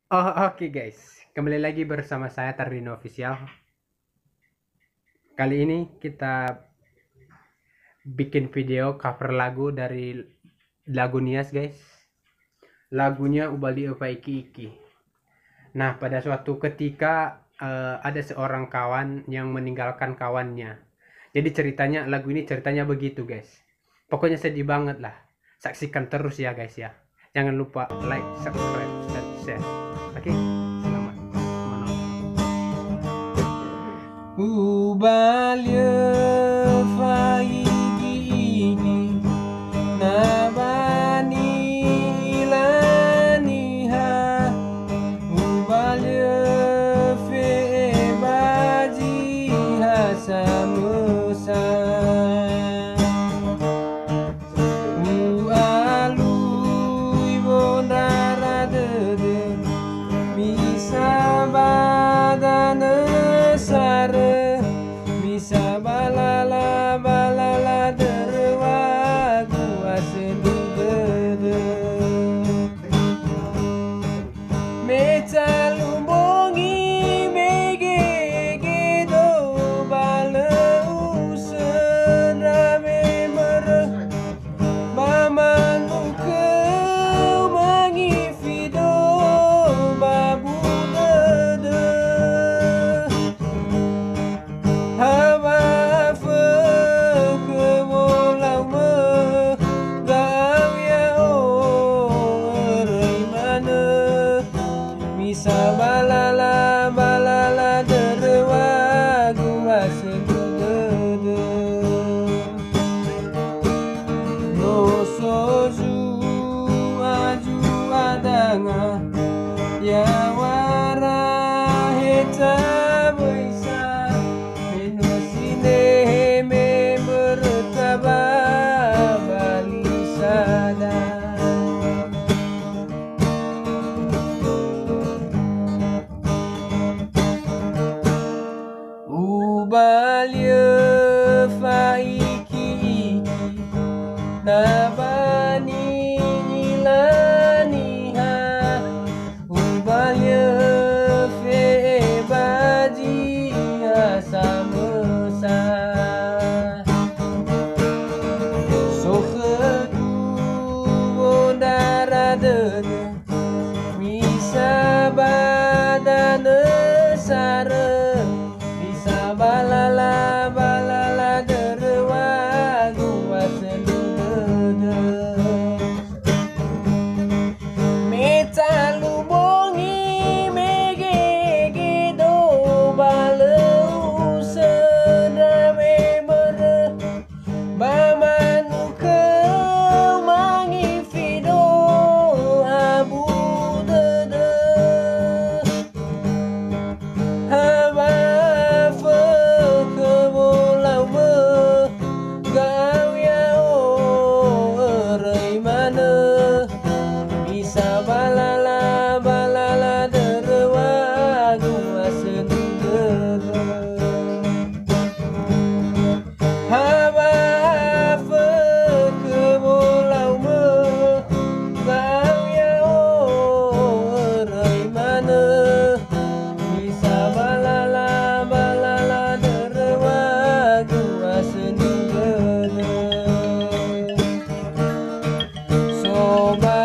Oh, oke guys, kembali lagi bersama saya Tardino Official. Kali ini kita bikin video cover lagu dari lagu Nias guys. Lagunya Ubali Opa Iki Iki. Nah, pada suatu ketika ada seorang kawan yang meninggalkan kawannya. Jadi ceritanya lagu ini ceritanya begitu guys. Pokoknya sedih banget lah. Saksikan terus ya guys ya. Jangan lupa like, subscribe, dan share. Oke, selamat menonton. Ubalya faigi nabani ilaniha Ubalya fe baji hasamusa Ualu ibondara dede bisa badana sare bisa balala balala derwa gua sedu gede meca lumbongi mege gedo balau sename mere mamanu ke mangi fido babu dede Hava fe ke volau me gau ya o mana Misa balala balala derwa gua segede No soju aju adanga ya wara heta boisa Menosine me bertaba balisada Ubalya faiki nabani ilaniha Ubalya fe baji samusa Sokhdu wondara dene Misa badana sare Bisa balala balala derwa gua seludede Meta lubongi mege gedo balau sename mere Bamanu ke mangi fido abu dede Hava fe ke volau me gau ya o erai mana Bisa balala balala derwa gua sedu gede Hava fe ke volau me gau ya o erai mana Bisa balala balala derwa gua sedu gede Soba